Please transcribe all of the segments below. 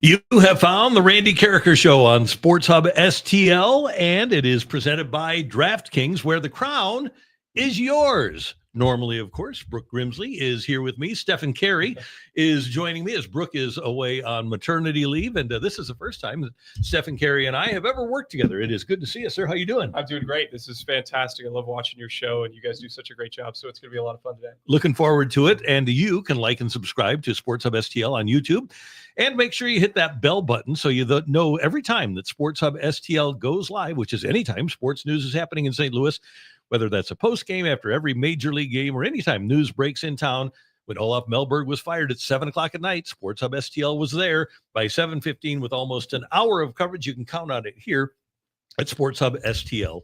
You have found the Randy Karraker Show on Sports Hub STL, and it is presented by DraftKings, where the crown is yours. Normally, of course, Brooke Grimsley is here with me. Stefan Caray is joining me as Brooke is away on maternity leave, and this is the first time that Stefan Caray and I have ever worked together. It is good to see you, sir. How you doing? I'm doing great. This is fantastic. I love watching your show, and you guys do such a great job, so it's going to be a lot of fun today. Looking forward to it, and you can like and subscribe to Sports Hub STL on YouTube, and make sure you hit that bell button so you know every time that Sports Hub STL goes live, which is anytime sports news is happening in St. Louis, whether that's a post game after every major league game or anytime news breaks in town. When Olaf Melberg was fired at 7 o'clock at night, Sports Hub STL was there by 7:15 with almost an hour of coverage. You can count on it here at Sports Hub STL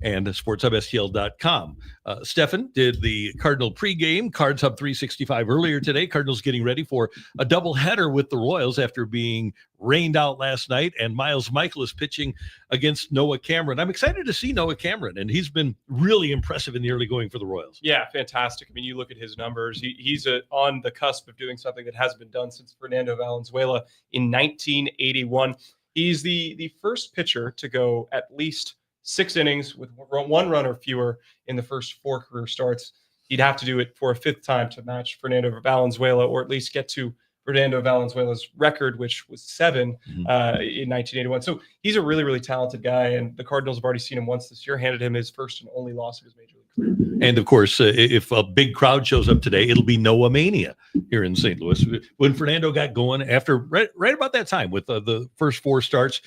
and sportshubstl.com. Stefan did the Cardinal pregame, Cards Hub 365 earlier today. Cardinals getting ready for a doubleheader with the Royals after being rained out last night, and Miles Mikolas pitching against Noah Cameron. I'm excited to see Noah Cameron, and he's been really impressive in the early going for the Royals. Yeah, fantastic. I mean, you look at his numbers. He's on the cusp of doing something that hasn't been done since Fernando Valenzuela in 1981. He's the first pitcher to go at least 6 innings with 1 run or fewer in the first 4 career starts. He'd have to do it for a 5th time to match Fernando Valenzuela, or at least get to Fernando Valenzuela's record, which was 7 in 1981. So he's a really, really talented guy, and the Cardinals have already seen him once this year, handed him his first and only loss of his major league career. And of course, if a big crowd shows up today, it'll be Noah Mania here in St. Louis. When Fernando got going after right about that time with the first 4 starts,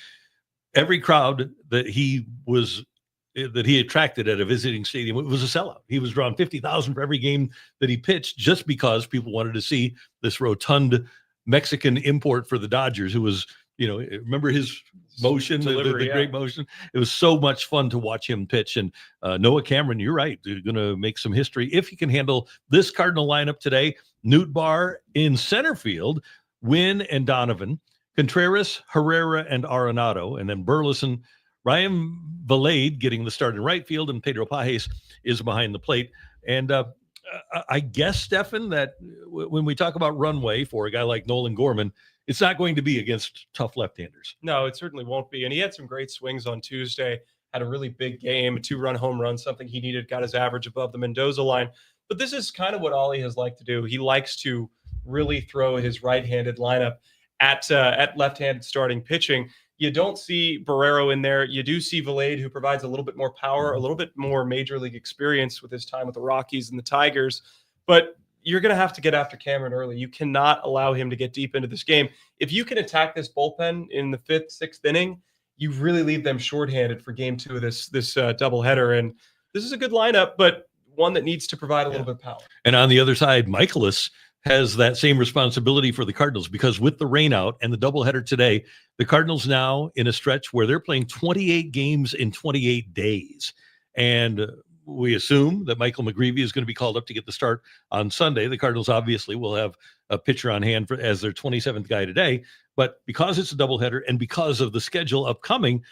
every crowd that he attracted at a visiting stadium, it was a sellout. He was drawing 50,000 for every game that he pitched, just because people wanted to see this rotund Mexican import for the Dodgers, who was, remember his motion, Delivery, the great motion. It was so much fun to watch him pitch. And Noah Cameron, you're right, they're going to make some history if he can handle this Cardinal lineup today. Newt Barr in center field, Wynn and Donovan, Contreras, Herrera, and Arenado, and then Burleson, Ryan Valade getting the start in right field, and Pedro Pajes is behind the plate. And I guess, Stefan, that when we talk about runway for a guy like Nolan Gorman, it's not going to be against tough left-handers. No, it certainly won't be. And he had some great swings on Tuesday, had a really big game, a 2-run home run, something he needed, got his average above the Mendoza line. But this is kind of what Ollie has liked to do. He likes to really throw his right-handed lineup at left-handed starting pitching. You don't see Barrero in there. You do see Valade, who provides a little bit more power, a little bit more major league experience with his time with the Rockies and the Tigers. But you're going to have to get after Cameron early. You cannot allow him to get deep into this game. If you can attack this bullpen in the 5th, 6th inning, you really leave them shorthanded for game 2 of this doubleheader. And this is a good lineup, but one that needs to provide a little bit of power. And on the other side, Mikolas has that same responsibility for the Cardinals, because with the rain out and the doubleheader today, the Cardinals now in a stretch where they're playing 28 games in 28 days. And we assume that Michael McGreevy is going to be called up to get the start on Sunday. The Cardinals obviously will have a pitcher on hand as their 27th guy today. But because it's a doubleheader and because of the schedule upcoming,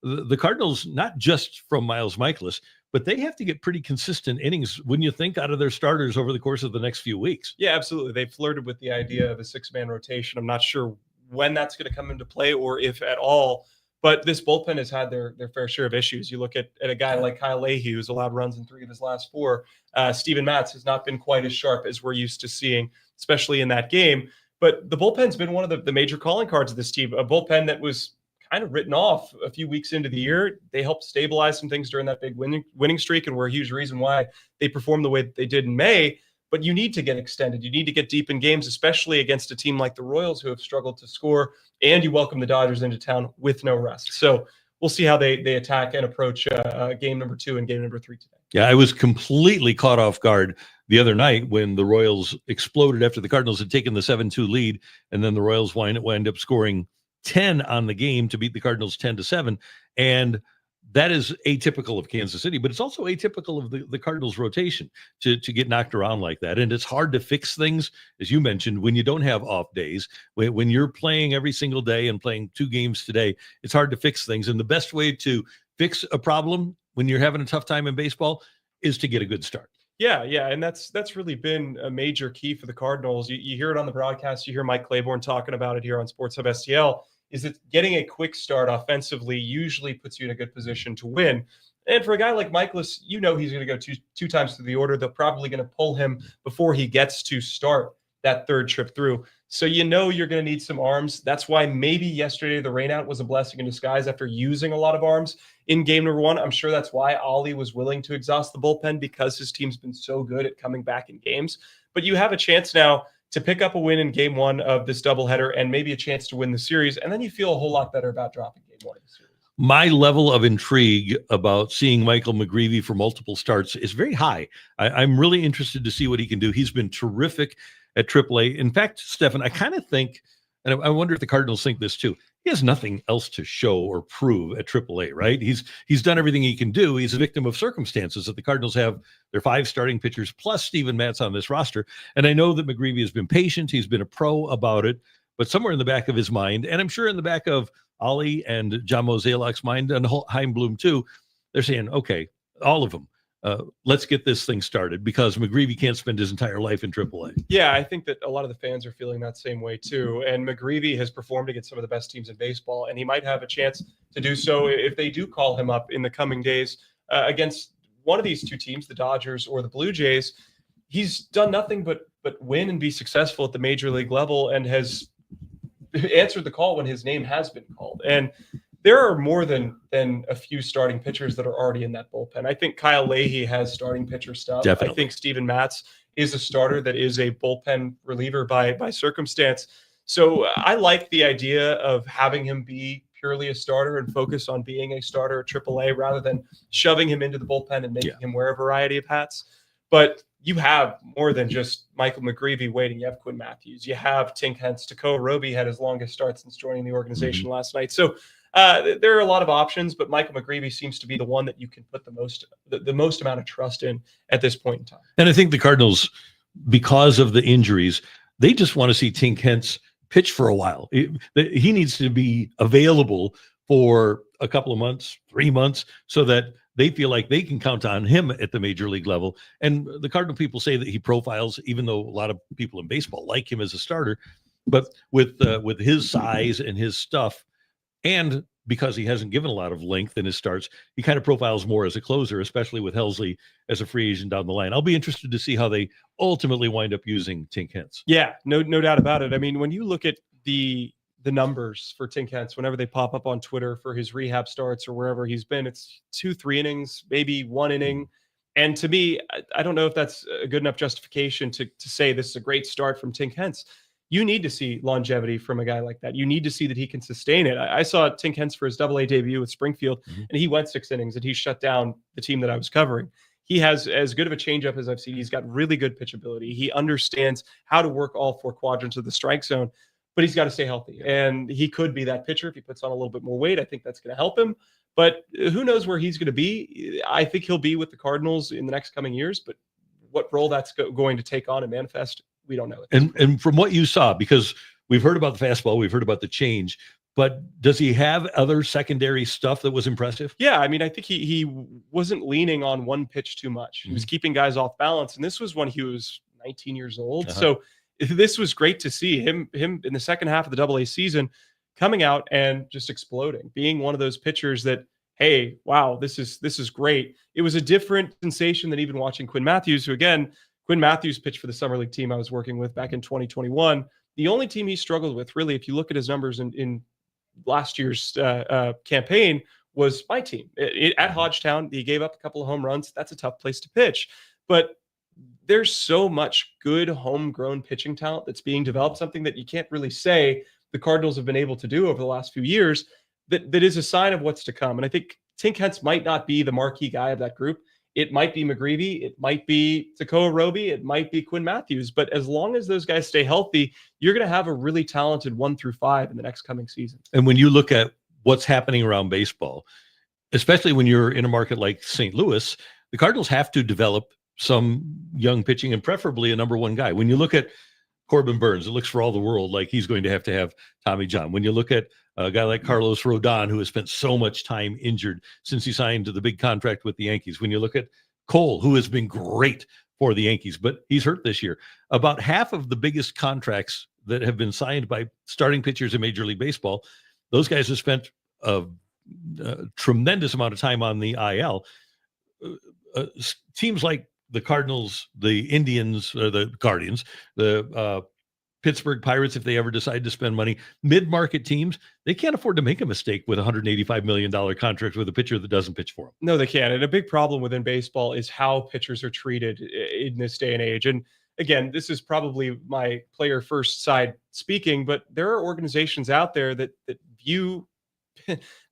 the Cardinals, not just from Miles Mikolas, but they have to get pretty consistent innings, wouldn't you think, out of their starters over the course of the next few weeks? Yeah, absolutely. They flirted with the idea of a 6-man rotation. I'm not sure when that's going to come into play, or if at all. But this bullpen has had their fair share of issues. You look at a guy like Kyle Leahy, who's allowed runs in 3 of his last 4. Steven Matz has not been quite as sharp as we're used to seeing, especially in that game. But the bullpen's been one of the major calling cards of this team, a bullpen that was kind of written off a few weeks into the year. They helped stabilize some things during that big winning streak, and were a huge reason why they performed the way that they did in May. But you need to get extended. You need to get deep in games, especially against a team like the Royals, who have struggled to score, and you welcome the Dodgers into town with no rest. So we'll see how they attack and approach game number 2 and game number 3 today. Yeah, I was completely caught off guard the other night when the Royals exploded after the Cardinals had taken the 7-2 lead, and then the Royals wind up scoring 10 on the game to beat the Cardinals 10-7. And that is atypical of Kansas City, but it's also atypical of the Cardinals rotation to get knocked around like that. And it's hard to fix things, as you mentioned, when you don't have off days. When you're playing every single day and playing 2 games today, it's hard to fix things. And the best way to fix a problem when you're having a tough time in baseball is to get a good start. Yeah, yeah, and that's really been a major key for the Cardinals. You hear it on the broadcast. You hear Mike Claiborne talking about it here on Sports Hub STL. Is that getting a quick start offensively usually puts you in a good position to win. And for a guy like Michaelis, you know he's going to go two times through the order. They're probably going to pull him before he gets to start that third trip through. So you know you're going to need some arms. That's why maybe yesterday the rainout was a blessing in disguise after using a lot of arms in game number one. I'm sure that's why Ollie was willing to exhaust the bullpen, because his team's been so good at coming back in games. But you have a chance now to pick up a win in game one of this doubleheader and maybe a chance to win the series. And then you feel a whole lot better about dropping game one of the series. My level of intrigue about seeing Michael McGreevy for multiple starts is very high. I'm really interested to see what he can do. He's been terrific at AAA. In fact, Stefan, I kind of think, and I wonder if the Cardinals think this too, he has nothing else to show or prove at AAA, right? He's done everything he can do. He's a victim of circumstances that the Cardinals have their 5 starting pitchers plus Steven Matz on this roster. And I know that McGreevy has been patient. He's been a pro about it. But somewhere in the back of his mind, and I'm sure in the back of Ollie and John Mozeliak's mind, and Heimblum too, they're saying, okay, all of them, let's get this thing started, because McGreevy can't spend his entire life in AAA. Yeah, I think that a lot of the fans are feeling that same way too. And McGreevy has performed against some of the best teams in baseball, and he might have a chance to do so if they do call him up in the coming days against one of these two teams, the Dodgers or the Blue Jays. He's done nothing but win and be successful at the major league level, and has answered the call when his name has been called. And there are more than a few starting pitchers that are already in that bullpen. I think Kyle Leahy has starting pitcher stuff. Definitely. I think Steven Matz is a starter that is a bullpen reliever by circumstance. So I like the idea of having him be purely a starter and focus on being a starter at AAA rather than shoving him into the bullpen and making him wear a variety of hats. But you have more than just Michael McGreevy waiting. You have Quinn Matthews. You have Tink Hence. Takao Roby had his longest start since joining the organization last night. So there are a lot of options, but Michael McGreevy seems to be the one that you can put the most amount of trust in at this point in time. And I think the Cardinals, because of the injuries, they just want to see Tink Hence pitch for a while. He needs to be available for a couple of months, 3 months, so that they feel like they can count on him at the major league level. And the Cardinal people say that he profiles, even though a lot of people in baseball like him as a starter, but with his size and his stuff, and because he hasn't given a lot of length in his starts, he kind of profiles more as a closer, especially with Helsley as a free agent down the line. I'll be interested to see how they ultimately wind up using Tink Hence. Yeah, no doubt about it. I mean, when you look at the numbers for Tink Hence, whenever they pop up on Twitter for his rehab starts or wherever he's been, it's 2-3 innings, maybe 1 inning. And to me, I don't know if that's a good enough justification to say this is a great start from Tink Hence. You need to see longevity from a guy like that. You need to see that he can sustain it. I saw Tink Hence for his AA debut with Springfield, and he went 6 innings, and he shut down the team that I was covering. He has as good of a changeup as I've seen. He's got really good pitch ability. He understands how to work all 4 quadrants of the strike zone, but he's got to stay healthy. And he could be that pitcher if he puts on a little bit more weight. I think that's going to help him. But who knows where he's going to be? I think he'll be with the Cardinals in the next coming years, but what role that's going to take on and manifest, we don't know. And from what you saw, because we've heard about the fastball, we've heard about the change, but does he have other secondary stuff that was impressive? Yeah, I mean, I think he wasn't leaning on one pitch too much. He was keeping guys off balance, and this was when he was 19 years old. So this was great to see him in the second half of the AA season coming out and just exploding, being one of those pitchers that, hey, wow, this is great. It was a different sensation than even watching Quinn Matthews, who, again, Quinn Matthews pitched for the summer league team I was working with back in 2021. The only team he struggled with, really, if you look at his numbers in last year's campaign, was my team. At Hodgetown, he gave up a couple of home runs. That's a tough place to pitch. But there's so much good homegrown pitching talent that's being developed, something that you can't really say the Cardinals have been able to do over the last few years, that is a sign of what's to come. And I think Tink Hence might not be the marquee guy of that group. It might be McGreevy. It might be Takao Roby. It might be Quinn Matthews. But as long as those guys stay healthy, you're going to have a really talented 1 through 5 in the next coming season. And when you look at what's happening around baseball, especially when you're in a market like St. Louis, the Cardinals have to develop some young pitching and preferably a number 1 guy. When you look at Corbin Burns, it looks for all the world like he's going to have Tommy John. When you look at a guy like Carlos Rodon, who has spent so much time injured since he signed the big contract with the Yankees. When you look at Cole, who has been great for the Yankees, but he's hurt this year. About half of the biggest contracts that have been signed by starting pitchers in Major League Baseball, those guys have spent a tremendous amount of time on the IL. Teams like the Cardinals, the Indians, or the Guardians, the Pittsburgh Pirates, if they ever decide to spend money, mid-market teams, they can't afford to make a mistake with a $185 million contract with a pitcher that doesn't pitch for them. No, they can't. And a big problem within baseball is how pitchers are treated in this day and age. And again, this is probably my player first side speaking, but there are organizations out there that view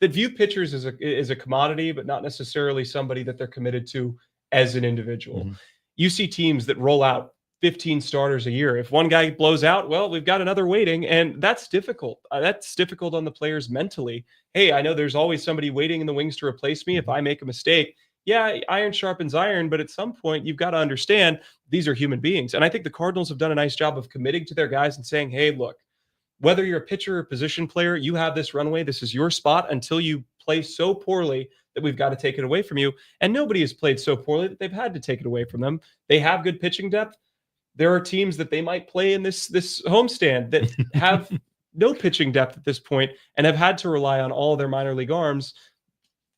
pitchers as a commodity, but not necessarily somebody that they're committed to as an individual. Mm-hmm. You see teams that roll out 15 starters a year. If one guy blows out, well, we've got another waiting, and that's difficult. That's difficult on the players mentally. Hey, I know there's always somebody waiting in the wings to replace me if I make a mistake. Yeah, iron sharpens iron, but at some point you've got to understand these are human beings. And I think the Cardinals have done a nice job of committing to their guys and saying, hey, look, whether you're a pitcher or position player, you have this runway. This is your spot until you play so poorly that we've got to take it away from you. And nobody has played so poorly that they've had to take it away from them. They have good pitching depth. There are teams that they might play in this homestand that have no pitching depth at this point and have had to rely on all their minor league arms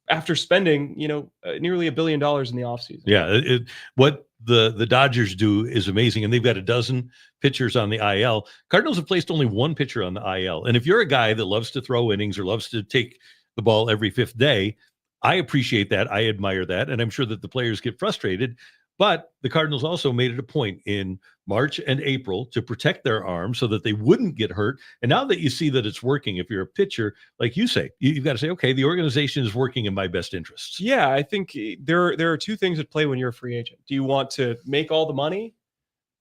after spending, nearly $1 billion in the offseason. Yeah, what the Dodgers do is amazing, and they've got a dozen pitchers on the IL. Cardinals have placed only one pitcher on the IL, and if you're a guy that loves to throw innings or loves to take the ball every fifth day, I appreciate that. I admire that, and I'm sure that the players get frustrated. But the Cardinals also made it a point in March and April to protect their arms so that they wouldn't get hurt. And now that you see that it's working, if you're a pitcher, like you say, you've got to say, okay, the organization is working in my best interests. Yeah, I think there are two things at play when you're a free agent. Do you want to make all the money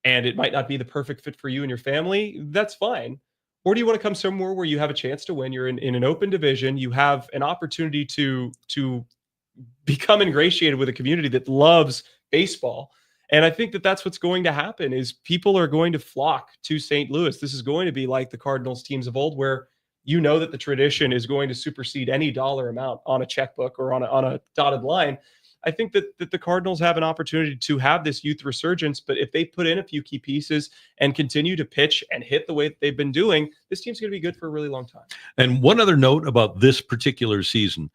and it might not be the perfect fit for you and your family? That's fine. Or do you want to come somewhere where you have a chance to win? You're in an open division. You have an opportunity to become ingratiated with a community that loves baseball. And I think that that's what's going to happen is people are going to flock to St. Louis. This is going to be like the Cardinals teams of old, where you know that the tradition is going to supersede any dollar amount on a checkbook or on a dotted line. I think that the Cardinals have an opportunity to have this youth resurgence, but if they put in a few key pieces and continue to pitch and hit the way that they've been doing, this team's going to be good for a really long time. And one other note about this particular season,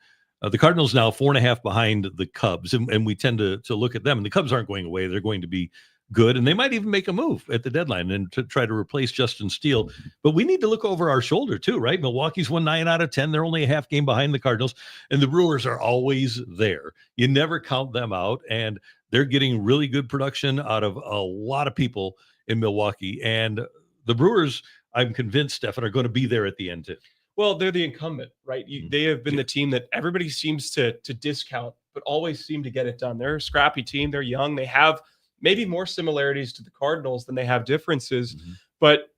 the Cardinals now 4.5 behind the Cubs, and we tend to look at them, and the Cubs aren't going away. They're going to be good, and they might even make a move at the deadline and to try to replace Justin Steele. But we need to look over our shoulder too, right? Milwaukee's won 9 out of 10. They're only a half game behind the Cardinals, and the Brewers are always there. You never count them out, and they're getting really good production out of a lot of people in Milwaukee. And the Brewers, I'm convinced, Stefan, are going to be there at the end too. Well, they're the incumbent, right? They have been the team that everybody seems to discount, but always seem to get it done. They're a scrappy team. They're young. They have maybe more similarities to the Cardinals than they have differences. Mm-hmm. But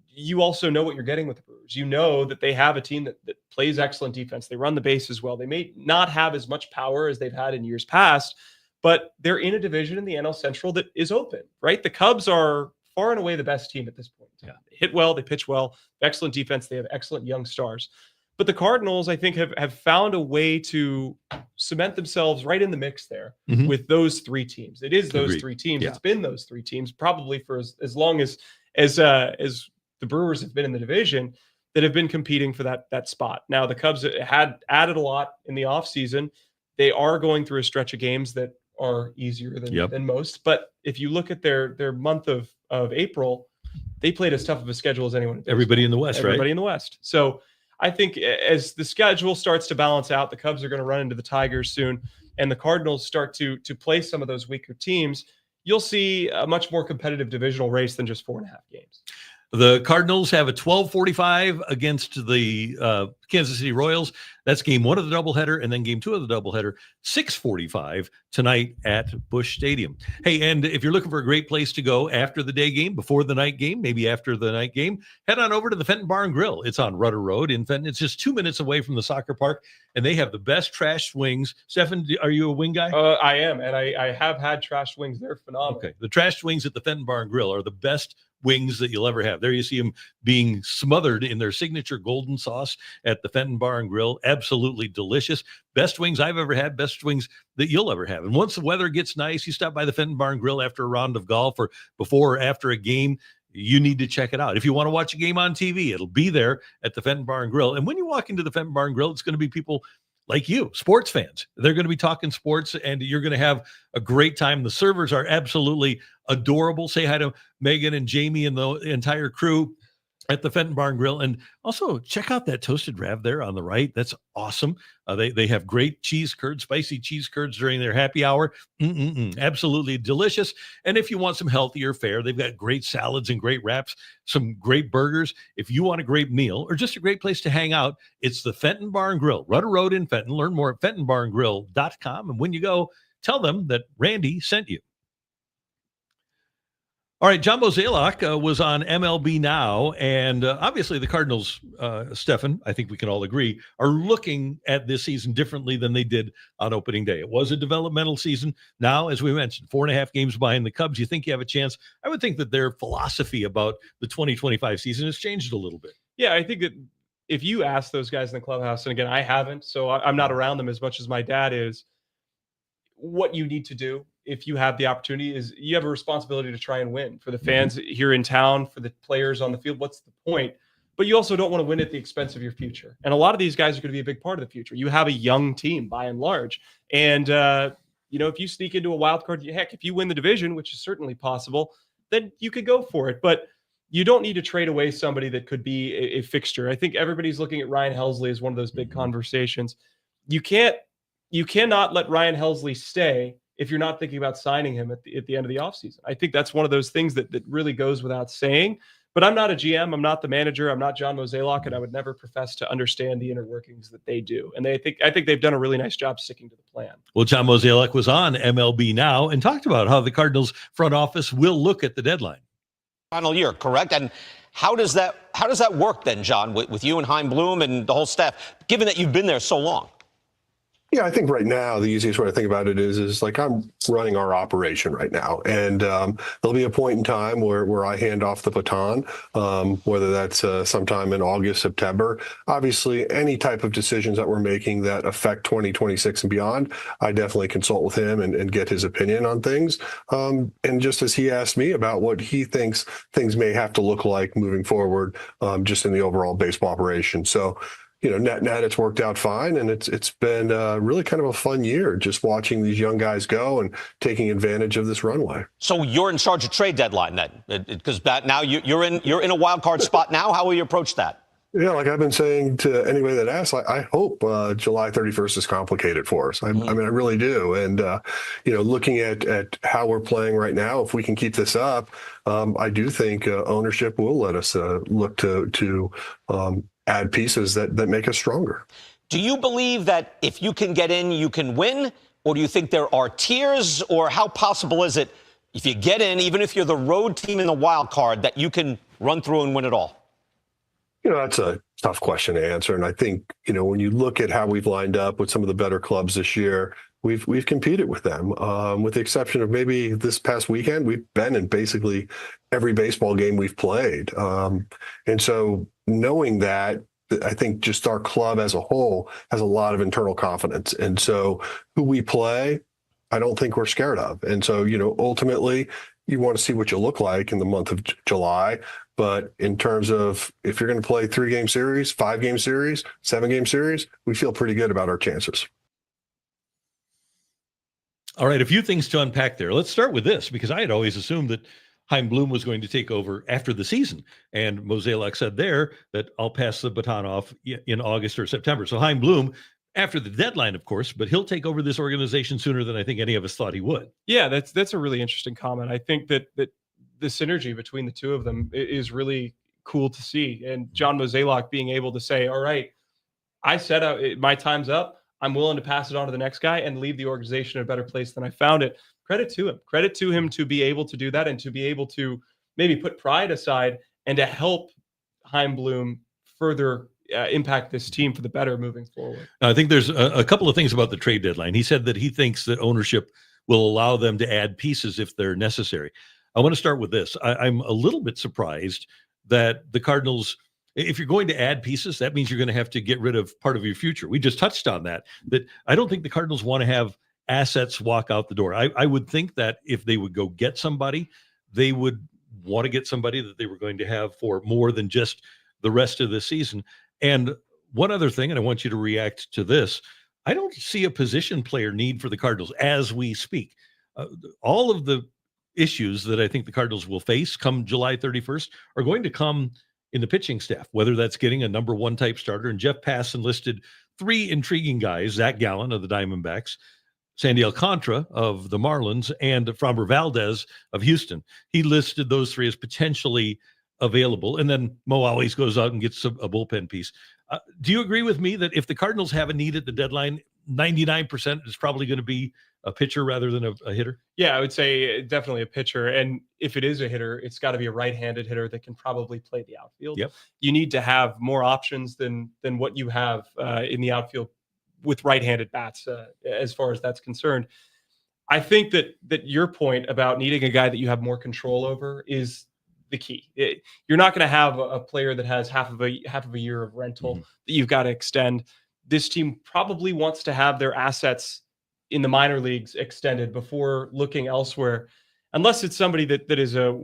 you also know what you're getting with the Brewers. You know that they have a team that plays excellent defense. They run the bases well. They may not have as much power as they've had in years past, but they're in a division in the NL Central that is open, right? The Cubs are far and away the best team at this point. Yeah. They hit well, they pitch well, excellent defense, they have excellent young stars. But the Cardinals, I think, have found a way to cement themselves right in the mix there with those three teams. It is those three teams. Yeah. It's been those three teams probably for as long as the Brewers have been in the division that have been competing for that spot. Now, the Cubs had added a lot in the offseason. They are going through a stretch of games that are easier than most. But if you look at their month of April, they played as tough of a schedule as anyone. Everybody in the West, Everybody in the West. So I think as the schedule starts to balance out, the Cubs are going to run into the Tigers soon, and the Cardinals start to play some of those weaker teams. You'll see a much more competitive divisional race than just 4.5 games. The Cardinals have a 12:45 against the Kansas City Royals. That's game 1 of the doubleheader, and then game 2 of the doubleheader, 6:45 tonight at Busch Stadium. Hey, and if you're looking for a great place to go after the day game, before the night game, maybe after the night game, head on over to the Fenton Bar and Grill. It's on Rudder Road in Fenton. It's just 2 minutes away from the soccer park, and they have the best trash wings. Stefan, are you a wing guy? I am, and I have had trash wings. They're phenomenal. Okay, the trash wings at the Fenton Bar and Grill are the best wings that you'll ever have. There you see them being smothered in their signature golden sauce at the Fenton Bar and Grill. Absolutely delicious. Best wings I've ever had, best wings that you'll ever have. And once the weather gets nice, you stop by the Fenton Bar and Grill after a round of golf or before or after a game. You need to check it out. If you want to watch a game on TV, it'll be there at the Fenton Bar and Grill. And when you walk into the Fenton Bar and Grill, it's going to be people like you, sports fans. They're going to be talking sports, and you're going to have a great time. The servers are absolutely adorable. Say hi to Megan and Jamie and the entire crew at the Fenton Bar and Grill. And also check out that toasted rav there on the right. That's awesome. They have great cheese curds, spicy cheese curds during their happy hour. Absolutely delicious. And if you want some healthier fare, they've got great salads and great wraps, some great burgers. If you want a great meal or just a great place to hang out, it's the Fenton Bar and Grill, Rudder Road in Fenton. Learn more at fentonbarandgrill.com. And when you go, tell them that Randy sent you. All right, John Mozeliak was on MLB Now, and obviously the Cardinals, Stefan, I think we can all agree, are looking at this season differently than they did on opening day. It was a developmental season. Now, as we mentioned, 4.5 games behind the Cubs, you think you have a chance. I would think that their philosophy about the 2025 season has changed a little bit. Yeah, I think that if you ask those guys in the clubhouse, and again, I haven't, so I'm not around them as much as my dad is, what you need to do if you have the opportunity is you have a responsibility to try and win for the fans here in town, for the players on the field. What's the point? But you also don't want to win at the expense of your future. And a lot of these guys are going to be a big part of the future. You have a young team by and large. And, if you sneak into a wild card, heck, if you win the division, which is certainly possible, then you could go for it. But you don't need to trade away somebody that could be a fixture. I think everybody's looking at Ryan Helsley as one of those big conversations. You cannot let Ryan Helsley stay if you're not thinking about signing him at the end of the offseason. I think that's one of those things that really goes without saying. But I'm not a GM. I'm not the manager. I'm not John Mozeliak, and I would never profess to understand the inner workings that they do. And I think they've done a really nice job sticking to the plan. Well, John Mozeliak was on MLB Now and talked about how the Cardinals front office will look at the deadline. Final year, correct? And how does that work then, John, with you and Chaim Bloom and the whole staff, given that you've been there so long? Yeah, I think right now the easiest way to think about it is like I'm running our operation right now, and there'll be a point in time where I hand off the baton, whether that's sometime in August, September. Obviously, any type of decisions that we're making that affect 2026 and beyond, I definitely consult with him and get his opinion on things. And just as he asked me about what he thinks things may have to look like moving forward, just in the overall baseball operation. So, net it's worked out fine, and it's been really kind of a fun year just watching these young guys go and taking advantage of this runway. So you're in charge of trade deadline then, because now you're in a wild card spot now. How will you approach that? Yeah, like I've been saying to anybody that asks, I hope July 31st is complicated for us. I mean, I really do. And, looking at how we're playing right now, if we can keep this up, I do think ownership will let us look to add pieces that make us stronger. Do you believe that if you can get in, you can win? Or do you think there are tiers? Or how possible is it if you get in, even if you're the road team in the wild card, that you can run through and win it all? That's a tough question to answer. And I think, when you look at how we've lined up with some of the better clubs this year, we've competed with them, with the exception of maybe this past weekend. We've been in basically every baseball game we've played. And so knowing that, I think just our club as a whole has a lot of internal confidence. And so who we play, I don't think we're scared of. And so, ultimately, you want to see what you look like in the month of July. But in terms of if you're going to play 3-game series, 5-game series, 7-game series, we feel pretty good about our chances. All right, a few things to unpack there. Let's start with this, because I had always assumed that Chaim Bloom was going to take over after the season. And Mozeliak said there that I'll pass the baton off in August or September. So Chaim Bloom, after the deadline, of course, but he'll take over this organization sooner than I think any of us thought he would. Yeah, that's a really interesting comment. I think that the synergy between the two of them is really cool to see. And John Mozeliak being able to say, all right, I set out, my time's up. I'm willing to pass it on to the next guy and leave the organization in a better place than I found it. Credit to him. Credit to him to be able to do that and to be able to maybe put pride aside and to help Chaim Bloom further impact this team for the better moving forward. I think there's a couple of things about the trade deadline. He said that he thinks that ownership will allow them to add pieces if they're necessary. I want to start with this. I'm a little bit surprised that the Cardinals, if you're going to add pieces, that means you're going to have to get rid of part of your future. We just touched on that I don't think the Cardinals want to have assets walk out the door. I would think that if they would go get somebody, they would want to get somebody that they were going to have for more than just the rest of the season. And one other thing, and I want you to react to this, I don't see a position player need for the Cardinals as we speak. All of the issues that I think the Cardinals will face come July 31st are going to come in the pitching staff, whether that's getting a number one type starter. And Jeff Passan listed 3 intriguing guys: Zach Gallen of the Diamondbacks, Sandy Alcantara of the Marlins, and Framber Valdez of Houston. He listed those 3 as potentially available. And then Mo always goes out and gets a bullpen piece. Do you agree with me that if the Cardinals have a need at the deadline, 99% is probably going to be a pitcher rather than a hitter? Yeah, I would say definitely a pitcher. And if it is a hitter, it's got to be a right-handed hitter that can probably play the outfield. Yep. You need to have more options than what you have in the outfield with right-handed bats, as far as that's concerned. I think that your point about needing a guy that you have more control over is the key. You're not going to have a player that has half of a year of rental that you've got to extend. This team probably wants to have their assets in the minor leagues extended before looking elsewhere, unless it's somebody that is a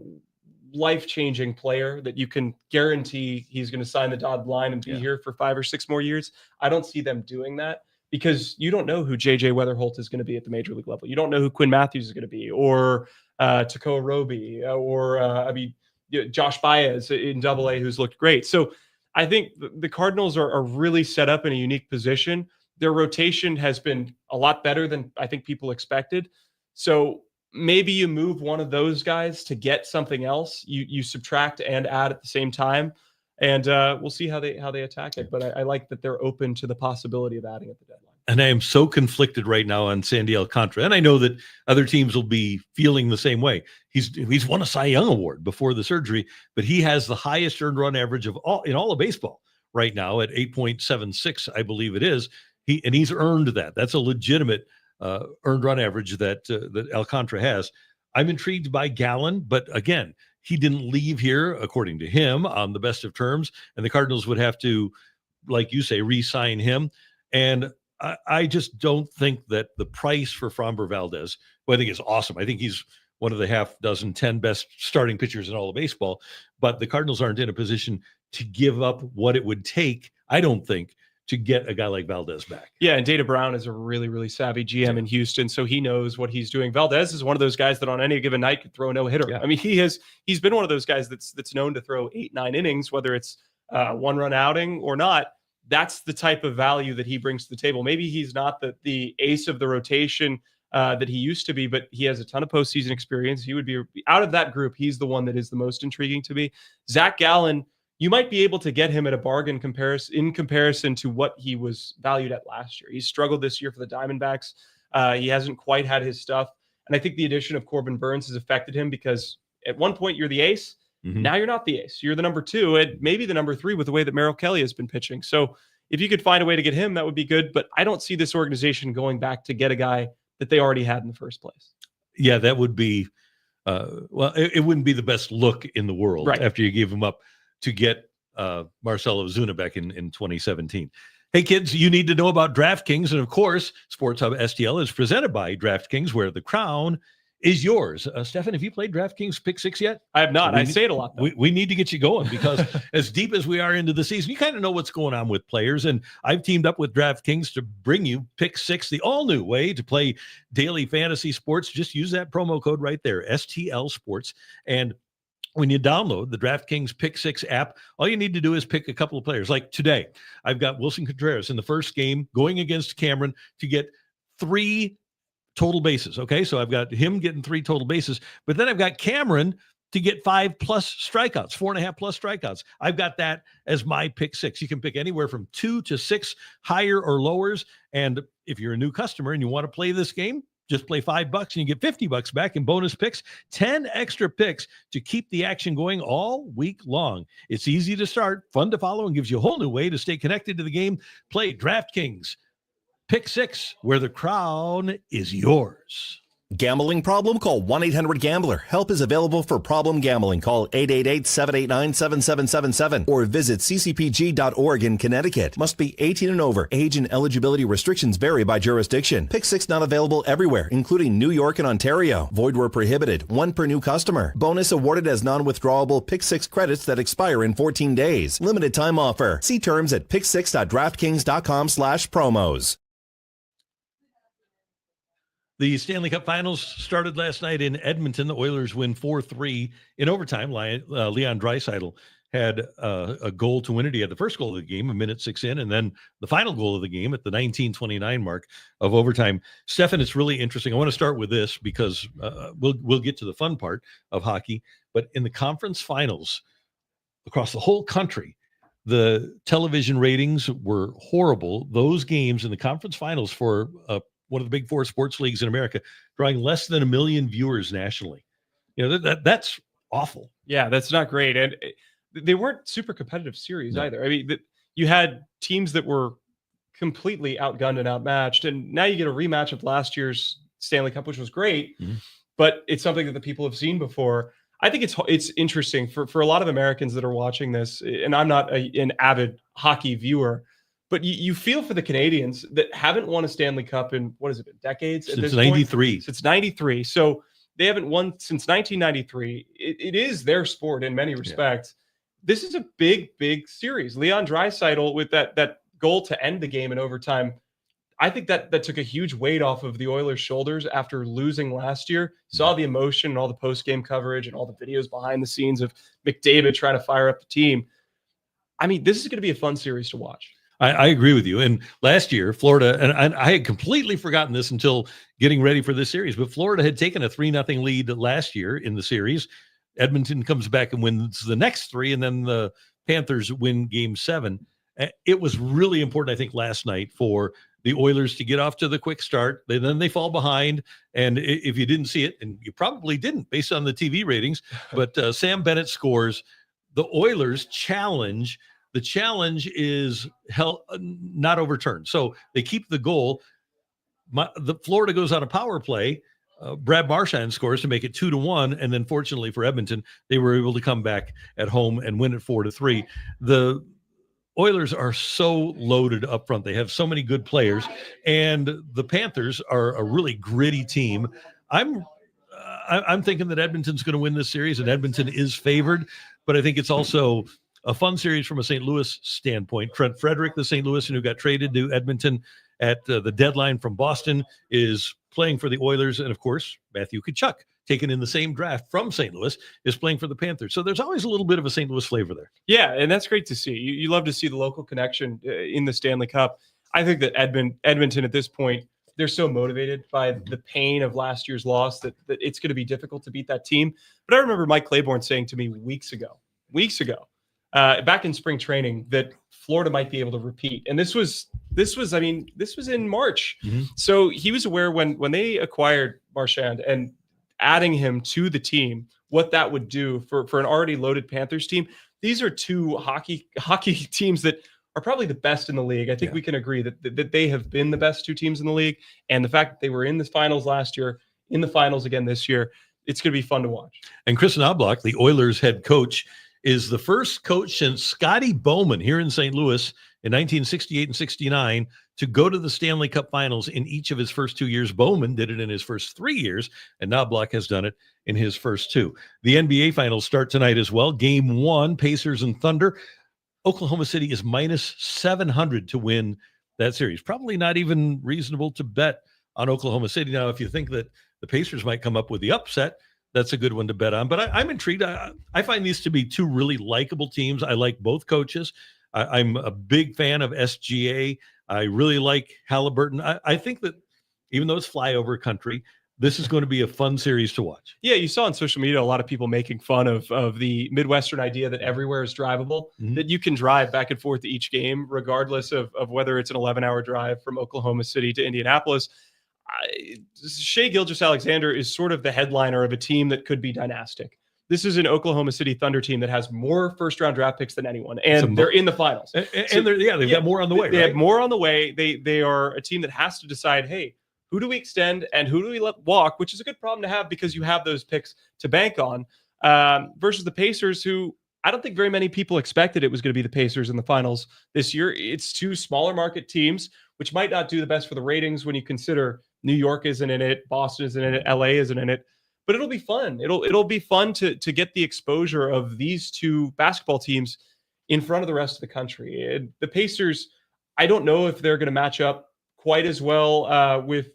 life-changing player that you can guarantee he's going to sign the dotted line and be here for 5 or 6 more years. I don't see them doing that, because you don't know who JJ Weatherholt is going to be at the major league level. You don't know who Quinn Matthews is going to be, or Tekoa Roby, or Josh Baez in Double-A, who's looked great. So I think the Cardinals are really set up in a unique position. Their rotation has been a lot better than I think people expected. So maybe you move one of those guys to get something else. You subtract and add at the same time, and we'll see how they attack it. But I like that they're open to the possibility of adding at the deadline. And I am so conflicted right now on Sandy Alcantara, and I know that other teams will be feeling the same way. He's won a Cy Young Award before the surgery, but he has the highest earned run average of all of baseball right now at 8.76, I believe it is. He's earned that. That's a legitimate earned run average that Alcantara has. I'm intrigued by Gallen, but again, he didn't leave here, according to him, on the best of terms, and the Cardinals would have to, like you say, re-sign him. And I just don't think that the price for Framber Valdez, who I think is awesome. I think he's one of the 10 best starting pitchers in all of baseball, but the Cardinals aren't in a position to give up what it would take, I don't think, to get a guy like Valdez back. Yeah, and Data Brown is a really, really savvy GM in Houston, so he knows what he's doing. Valdez is one of those guys that on any given night could throw a no-hitter. Yeah. I mean, he's been one of those guys that's known to throw 8-9 innings, whether it's one-run outing or not. That's the type of value that he brings to the table. Maybe he's not the ace of the rotation that he used to be, but he has a ton of postseason experience. He would be, out of that group, he's the one that is the most intriguing to me. Zach Gallen, you might be able to get him at a bargain in comparison to what he was valued at last year. He's struggled this year for the Diamondbacks. He hasn't quite had his stuff. And I think the addition of Corbin Burns has affected him, because at one point you're the ace. Mm-hmm. Now you're not the ace. You're the number 2 and maybe the number 3 with the way that Merrill Kelly has been pitching. So if you could find a way to get him, that would be good. But I don't see this organization going back to get a guy that they already had in the first place. Yeah, that would be, it wouldn't be the best look in the world after you give him up to get Marcell Ozuna back in 2017. Hey, kids, you need to know about DraftKings. And, of course, Sports Hub STL is presented by DraftKings, where the crown is yours. Stefan, have you played DraftKings Pick 6 yet? I have not. I say it a lot, though. We need to get you going, because as deep as we are into the season, you kind of know what's going on with players. And I've teamed up with DraftKings to bring you Pick 6, the all-new way to play daily fantasy sports. Just use that promo code right there, STL Sports. And when you download the DraftKings Pick 6 app, all you need to do is pick a couple of players. Like today, I've got Wilson Contreras in the first game going against Cameron to get 3 total bases. Okay, so I've got him getting 3 total bases, but then I've got Cameron to get 5+ strikeouts, 4.5+ strikeouts. I've got that as my Pick 6. You can pick anywhere from 2 to 6 higher or lowers. And if you're a new customer and you want to play this game, just play $5 and you get $50 back in bonus picks, 10 extra picks to keep the action going all week long. It's easy to start, fun to follow, and gives you a whole new way to stay connected to the game. Play DraftKings Pick 6, where the crown is yours. Gambling problem? Call 1-800-GAMBLER. Help is available for problem gambling. Call 888-789-7777 or visit ccpg.org in Connecticut. Must be 18 and over. Age and eligibility restrictions vary by jurisdiction. Pick 6 not available everywhere, including New York and Ontario. Void where prohibited. 1 per new customer. Bonus awarded as non-withdrawable Pick 6 credits that expire in 14 days. Limited time offer. See terms at pick6.draftkings.com/promos. The Stanley Cup Finals started last night in Edmonton. The Oilers win 4-3 in overtime. Leon Draisaitl had a goal to win it. He had the first goal of the game, 1:06 in, and then the final goal of the game at the 19:29 mark of overtime. Stefan, it's really interesting. I want to start with this because we'll get to the fun part of hockey. But in the conference finals across the whole country, the television ratings were horrible. Those games in the conference finals for one of the big 4 sports leagues in America, drawing less than 1 million viewers nationally. That's awful. Yeah, that's not great. And they weren't super competitive series either. I mean, you had teams that were completely outgunned and outmatched. And now you get a rematch of last year's Stanley Cup, which was great, but it's something that the people have seen before. I think it's interesting for a lot of Americans that are watching this, and I'm not an avid hockey viewer, but you feel for the Canadians that haven't won a Stanley Cup in, what has it been, decades? Since 93. Since 93. So they haven't won since 1993. It is their sport in many respects. Yeah. This is a big, big series. Leon Draisaitl with that goal to end the game in overtime, I think that took a huge weight off of the Oilers' shoulders after losing last year. Saw the emotion and all the post-game coverage and all the videos behind the scenes of McDavid trying to fire up the team. I mean, this is going to be a fun series to watch. I agree with you. And last year, Florida, and I had completely forgotten this until getting ready for this series, but Florida had taken a 3-0 lead last year in the series. Edmonton comes back and wins the next 3, and then the Panthers win Game 7. It was really important, I think, last night for the Oilers to get off to the quick start. Then they fall behind. And if you didn't see it, and you probably didn't based on the TV ratings, but Sam Bennett scores. The Oilers challenge. The challenge is not overturned. So they keep the goal. The Florida goes on a power play. Brad Marchand scores to make it 2-1. And then fortunately for Edmonton, they were able to come back at home and win it 4-3. The Oilers are so loaded up front. They have so many good players. And the Panthers are a really gritty team. I'm thinking that Edmonton's going to win this series, and Edmonton is favored. But I think it's also a fun series from a St. Louis standpoint. Trent Frederick, the St. Louisan who got traded to Edmonton at the deadline from Boston, is playing for the Oilers. And, of course, Matthew Tkachuk, taken in the same draft from St. Louis, is playing for the Panthers. So there's always a little bit of a St. Louis flavor there. Yeah, and that's great to see. You love to see the local connection in the Stanley Cup. I think that Edmonton at this point, they're so motivated by the pain of last year's loss that it's going to be difficult to beat that team. But I remember Mike Claiborne saying to me weeks ago, back in spring training, that Florida might be able to repeat. And this was in March. Mm-hmm. So he was aware when they acquired Marchand and adding him to the team, what that would do for an already loaded Panthers team. These are two hockey teams that are probably the best in the league. I think we can agree that they have been the best 2 teams in the league. And the fact that they were in the finals last year, in the finals again this year, it's going to be fun to watch. And Chris Knobloch, the Oilers head coach, is the first coach since Scotty Bowman here in St. Louis in 1968 and 69 to go to the Stanley Cup Finals in each of his first 2 years. Bowman did it in his first 3 years, and Knobloch has done it in his first 2. The NBA Finals start tonight as well. Game 1, Pacers and Thunder. Oklahoma City is minus 700 to win that series. Probably not even reasonable to bet on Oklahoma City. Now, if you think that the Pacers might come up with the upset, that's a good one to bet on. But I'm intrigued. I find these to be 2 really likable teams. I like both coaches. I'm a big fan of SGA. I really like Halliburton. I think that even though it's flyover country, this is going to be a fun series to watch. Yeah, you saw on social media a lot of people making fun of the Midwestern idea that everywhere is drivable, that you can drive back and forth to each game, regardless of whether it's an 11-hour drive from Oklahoma City to Indianapolis. Shai Gilgeous-Alexander is sort of the headliner of a team that could be dynastic. This is an Oklahoma City Thunder team that has more first-round draft picks than anyone, and they're in the finals. And they've got more on the way. They have more on the way. They are a team that has to decide, hey, who do we extend and who do we let walk, which is a good problem to have because you have those picks to bank on, versus the Pacers, who I don't think very many people expected it was going to be the Pacers in the finals this year. It's two smaller market teams, which might not do the best for the ratings when you consider New York isn't in it, Boston isn't in it, LA isn't in it. But it'll be fun. It'll be fun to get the exposure of these two basketball teams in front of the rest of the country. The Pacers, I don't know if they're going to match up quite as well with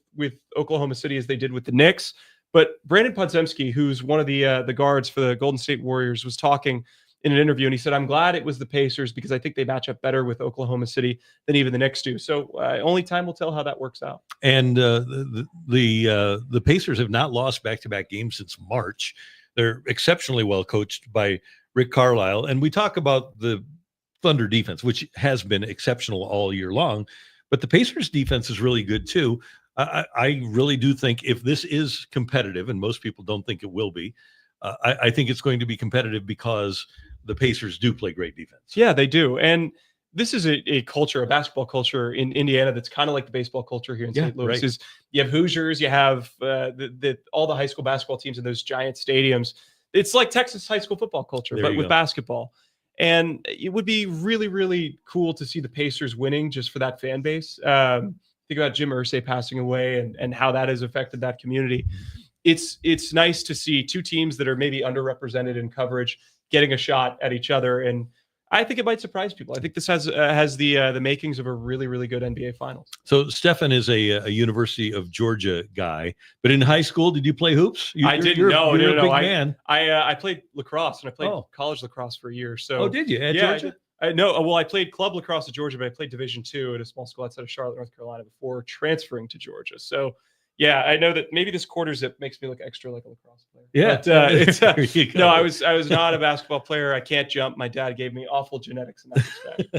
Oklahoma City as they did with the Knicks. But Brandon Podziemski, who's one of the guards for the Golden State Warriors, was talking in an interview, and he said, "I'm glad it was the Pacers because I think they match up better with Oklahoma City than even the Knicks do." So only time will tell how that works out. And the Pacers have not lost back-to-back games since March. They're exceptionally well coached by Rick Carlisle. And we talk about the Thunder defense, which has been exceptional all year long, but the Pacers defense is really good too. I really do think if this is competitive, and most people don't think it will be, I think it's going to be competitive because the Pacers do play great defense. Yeah, they do. And this is a culture, a basketball culture in Indiana that's kind of like the baseball culture here in St. Louis. Right. Is you have Hoosiers, you have all the high school basketball teams in those giant stadiums. It's like Texas high school football culture, but with basketball. And it would be really, really cool to see the Pacers winning just for that fan base. Think about Jim Irsay passing away and how that has affected that community. It's nice to see two teams that are maybe underrepresented in coverage getting a shot at each other, and I think it might surprise people. I think this has the makings of a really, really good NBA Finals. So Stefan is a University of Georgia guy, but in high school, did you play hoops? I didn't. No. Man. I played lacrosse, and I played college lacrosse for a year. So did you at Georgia? I played club lacrosse at Georgia, but I played Division II at a small school outside of Charlotte, North Carolina, before transferring to Georgia. So. Yeah, I know that maybe this quarter zip makes me look extra like a lacrosse player. Yeah, but no, I was not a basketball player. I can't jump. My dad gave me awful genetics in that respect.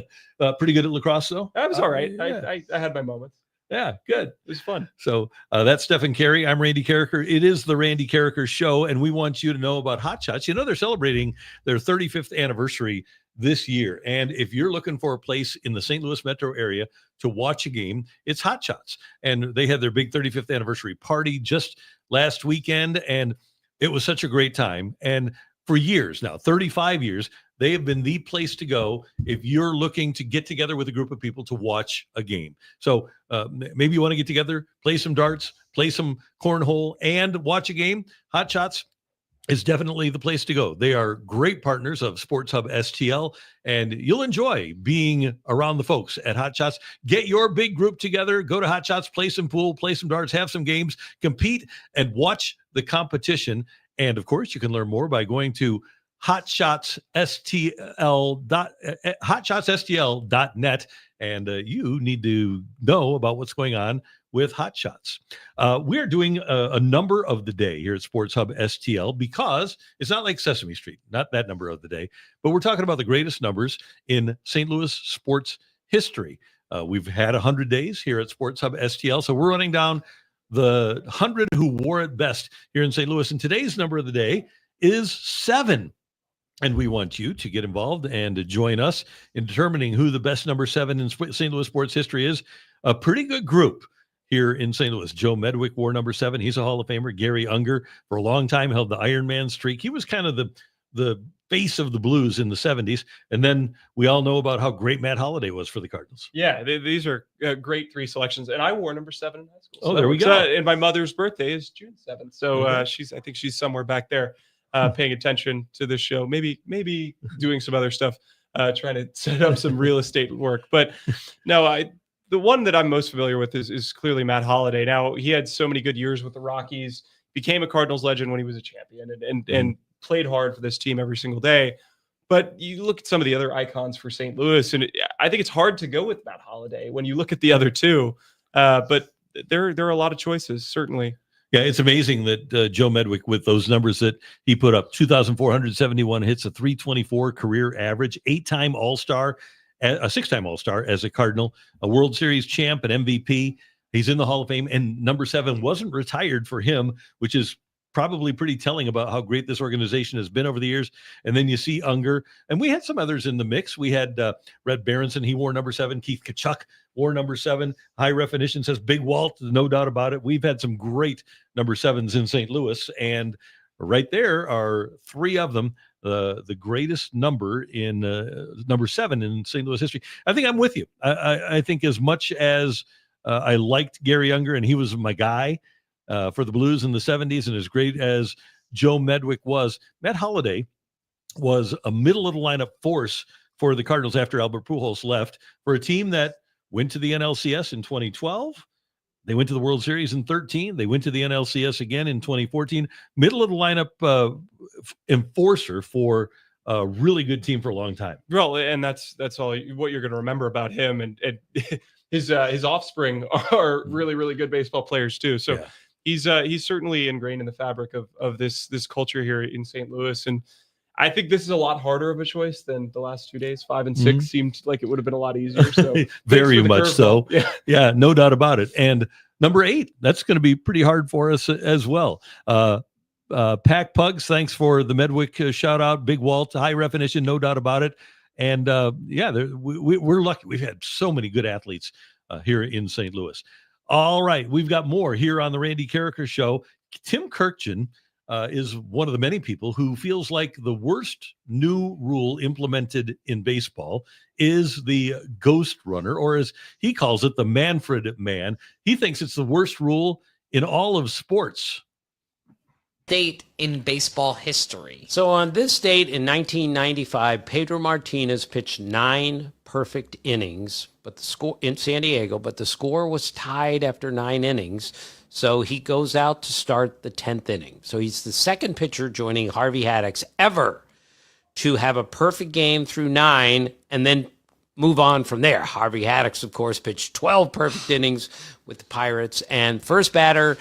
Pretty good at lacrosse, though. I was all right. Yeah. I had my moments. Yeah, good. It was fun. So that's Stefan Caray. I'm Randy Karraker. It is the Randy Karraker Show, and we want you to know about Hot Shots. You know, they're celebrating their 35th anniversary this year. And if you're looking for a place in the St. Louis metro area to watch a game, it's Hot Shots. And they had their big 35th anniversary party just last weekend, and it was such a great time. And for years now, 35 years, they have been the place to go if you're looking to get together with a group of people to watch a game. So maybe you want to get together, play some darts, play some cornhole, and watch a game. Hot Shots is definitely the place to go. They are great partners of Sports Hub STL, and you'll enjoy being around the folks at Hot Shots. Get your big group together, go to Hot Shots, play some pool, play some darts, have some games, compete, and watch the competition. And of course, you can learn more by going to hotshotsstl.net, and you need to know about what's going on with Hot Shots. We're doing a number of the day here at Sports Hub STL because it's not like Sesame Street, not that number of the day, but we're talking about the greatest numbers in St. Louis sports history. We've had 100 days here at Sports Hub STL, so we're running down the 100 who wore it best here in St. Louis, and today's number of the day is 7. And we want you to get involved and to join us in determining who the best number 7 in St. Louis sports history is. A pretty good group here in St. Louis. Joe Medwick wore number 7. He's a Hall of Famer. Gary Unger, for a long time, held the Iron Man streak. He was kind of the face of the Blues in the 70s. And then we all know about how great Matt Holliday was for the Cardinals. Yeah, these are great 3 selections. And I wore number 7 in high school. Oh, there we go. And my mother's birthday is June 7th. So I think she's somewhere back there. Paying attention to this show, maybe doing some other stuff, trying to set up some real estate work. But no, the one that I'm most familiar with is clearly Matt Holliday. Now, he had so many good years with the Rockies, became a Cardinals legend when he was a champion, and played hard for this team every single day. But you look at some of the other icons for St. Louis, and I think it's hard to go with Matt Holliday when you look at the other two. But there are a lot of choices, certainly. Yeah, it's amazing that Joe Medwick, with those numbers that he put up, 2,471 hits, a 324 career average, 8-time All-Star, a 6-time All-Star as a Cardinal, a World Series champ, an MVP. He's in the Hall of Fame, and number 7 wasn't retired for him, which is probably pretty telling about how great this organization has been over the years. And then you see Unger, and we had some others in the mix. We had Red Berenson, he wore number 7. Keith Tkachuk wore number 7. High Definition says Big Walt, no doubt about it. We've had some great number 7s in St. Louis, and right there are 3 of them. The greatest number in number 7 in St. Louis history. I think I'm with you. I think as much as I liked Gary Unger, and he was my guy for the Blues in the 70s, and as great as Joe Medwick was, Matt Holliday was a middle of the lineup force for the Cardinals after Albert Pujols left, for a team that went to the NLCS in 2012. They went to the World Series in 2013. They went to the NLCS again in 2014. Middle of the lineup enforcer for a really good team for a long time. Well, and that's all what you're going to remember about him, and his offspring are really, really good baseball players too. So he's certainly ingrained in the fabric of this culture here in St. Louis. And I think this is a lot harder of a choice than the last 2 days. 5 and 6 seemed like it would have been a lot easier. So very much so. Yeah, no doubt about it. And number 8, that's going to be pretty hard for us as well. Pack Pugs, thanks for the Medwick shout out. Big Walt, High Definition, no doubt about it. And we're lucky. We've had so many good athletes here in St. Louis. All right, we've got more here on the Randy Karraker Show. Tim Kurkjian is one of the many people who feels like the worst new rule implemented in baseball is the ghost runner, or as he calls it, the Manfred man. He thinks it's the worst rule in all of sports. Date in baseball history. So on this date in 1995, Pedro Martinez pitched 9 perfect innings, but the score in San Diego, but the score was tied after 9 innings. So he goes out to start the 10th inning. So he's the second pitcher joining Harvey Haddix ever to have a perfect game through 9 and then move on from there. Harvey Haddix, of course, pitched 12 perfect innings with the Pirates. And first batter,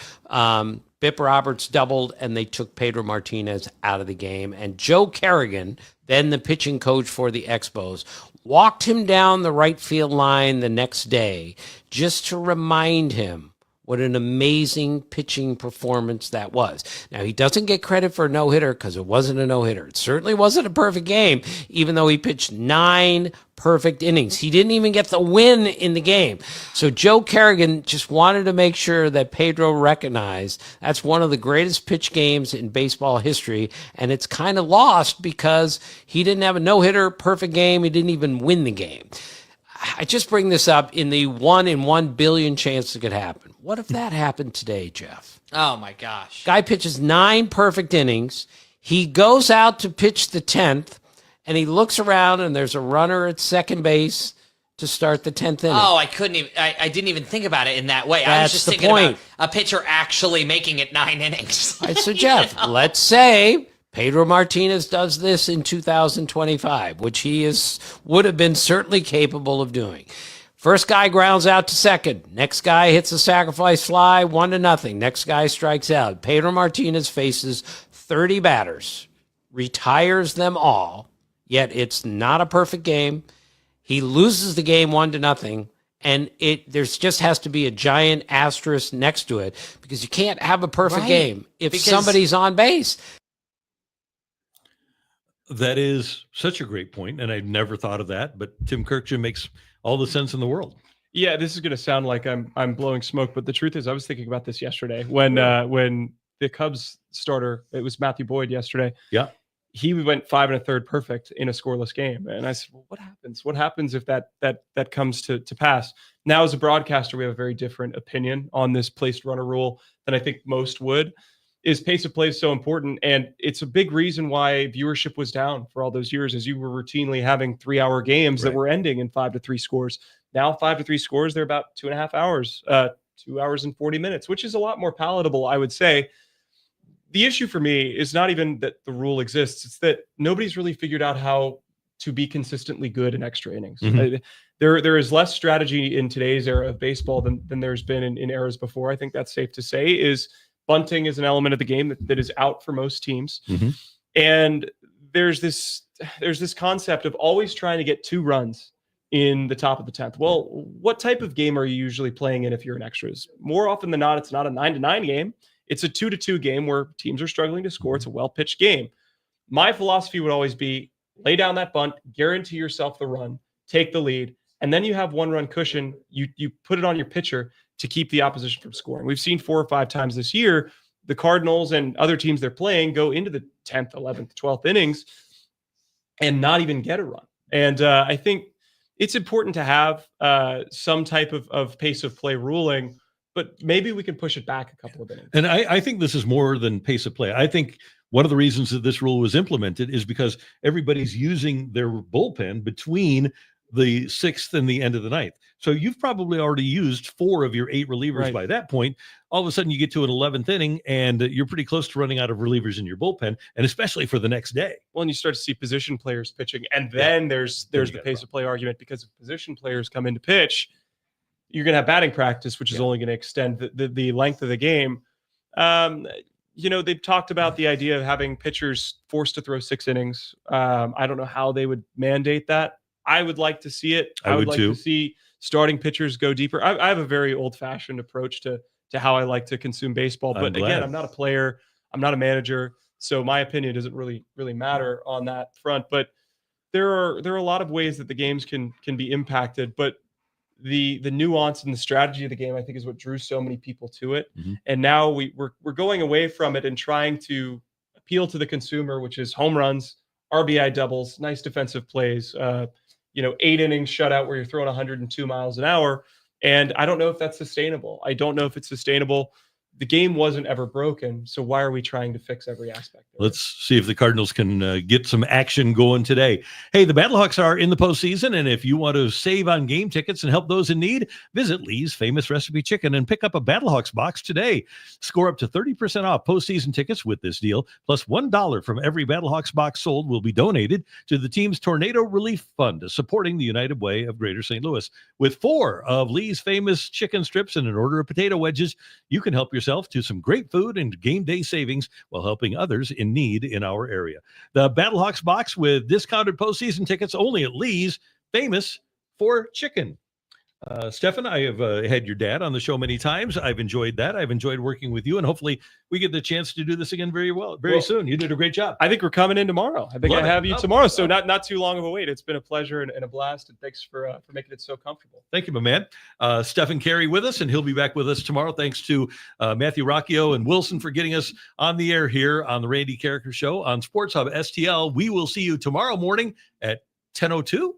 Bip Roberts doubled, and they took Pedro Martinez out of the game. And Joe Kerrigan, then the pitching coach for the Expos, walked him down the right field line the next day just to remind him what an amazing pitching performance that was. Now, he doesn't get credit for a no-hitter because it wasn't a no-hitter. It certainly wasn't a perfect game, even though he pitched 9 perfect innings. He didn't even get the win in the game. So Joe Kerrigan just wanted to make sure that Pedro recognized that's one of the greatest pitch games in baseball history, and it's kind of lost because he didn't have a no-hitter, perfect game. He didn't even win the game. I just bring this up in the 1 in 1 billion chance it could happen. What if that happened today, Jeff? Oh, my gosh. Guy pitches 9 perfect innings. He goes out to pitch the 10th, and he looks around, and there's a runner at second base to start the 10th inning. Oh, I didn't even think about it in that way. I was just thinking about a pitcher actually making it 9 innings. So, Jeff, let's say Pedro Martinez does this in 2025, which he would have been certainly capable of doing. First guy grounds out to second. Next guy hits a sacrifice fly, 1-0. Next guy strikes out. Pedro Martinez faces 30 batters, retires them all, yet it's not a perfect game. He loses the game 1-0, and there just has to be a giant asterisk next to it because you can't have a perfect game if somebody's on base. That is such a great point, and I've never thought of that, but Tim Kurkjian makes all the sense in the world. Yeah, this is going to sound like I'm blowing smoke, but the truth is I was thinking about this yesterday when the Cubs starter, it was Matthew Boyd yesterday. Yeah. He went 5 1/3 perfect in a scoreless game. And I said, well, what happens? What happens if that comes to pass? Now, as a broadcaster, we have a very different opinion on this placed runner rule than I think most would. Is pace of play so important, and it's a big reason why viewership was down for all those years, as you were routinely having 3-hour games that were ending in 5-3 scores. Now 5-3 scores, they're about 2.5 hours, 2 hours and 40 minutes, which is a lot more palatable, I would say. The issue for me is not even that the rule exists; it's that nobody's really figured out how to be consistently good in extra innings. Mm-hmm. There is less strategy in today's era of baseball than there's been in eras before. I think that's safe to say. Bunting is an element of the game that is out for most teams. Mm-hmm. And there's this concept of always trying to get 2 runs in the top of the 10th. Well, what type of game are you usually playing in if you're in extras? More often than not, it's not a 9-9 game. It's a 2-2 game where teams are struggling to score. It's a well-pitched game. My philosophy would always be lay down that bunt, guarantee yourself the run, take the lead, and then you have 1-run cushion. You put it on your pitcher to keep the opposition from scoring. We've seen 4 or 5 times this year the Cardinals and other teams they're playing go into the 10th, 11th, 12th innings and not even get a run. And I think it's important to have some type of pace of play ruling, but maybe we can push it back a couple of innings. And I think this is more than pace of play. I think one of the reasons that this rule was implemented is because everybody's using their bullpen between the 6th and the end of the 9th. So you've probably already used 4 of your 8 relievers by that point. All of a sudden you get to an 11th inning and you're pretty close to running out of relievers in your bullpen, and especially for the next day. Well, and you start to see position players pitching, and then there's the pace of play argument, because if position players come in to pitch, you're going to have batting practice, which is only going to extend the length of the game. They've talked about the idea of having pitchers forced to throw 6 innings. I don't know how they would mandate that. I would like to see it. I would like to see starting pitchers go deeper. I have a very old-fashioned approach to how I like to consume baseball. But again, I'm not a player. I'm not a manager. So my opinion doesn't really matter on that front. But there are a lot of ways that the games can be impacted. But the nuance and the strategy of the game, I think, is what drew so many people to it. Mm-hmm. And now we're going away from it and trying to appeal to the consumer, which is home runs, RBI doubles, nice defensive plays, 8 innings shutout where you're throwing 102 miles an hour. And I don't know if that's sustainable. I don't know if it's sustainable. The game wasn't ever broken. So why are we trying to fix every aspect of it? Let's see if the Cardinals can get some action going today. Hey, the Battlehawks are in the postseason, and if you want to save on game tickets and help those in need, visit Lee's Famous Recipe Chicken and pick up a Battlehawks box today. Score up to 30% off postseason tickets with this deal, plus $1 from every Battlehawks box sold will be donated to the team's Tornado Relief Fund, supporting the United Way of Greater St. Louis. With 4 of Lee's Famous chicken strips and an order of potato wedges, you can help yourself to some great food and game day savings while helping others in need in our area. The Battlehawks box with discounted postseason tickets only at Lee's, famous for chicken. Stefan, I have had your dad on the show many times. I've enjoyed that. I've enjoyed working with you, and hopefully we get the chance to do this again very soon. You did a great job. I think we're coming in tomorrow. I think I have you tomorrow, so not too long of a wait. It's been a pleasure and a blast, and thanks for making it so comfortable. Thank you, my man. Stefan Caray with us, and he'll be back with us tomorrow. Thanks to Matthew Rocchio and Wilson for getting us on the air here on the Randy Karraker Show on Sports Hub STL. We will see you tomorrow morning at 10:02.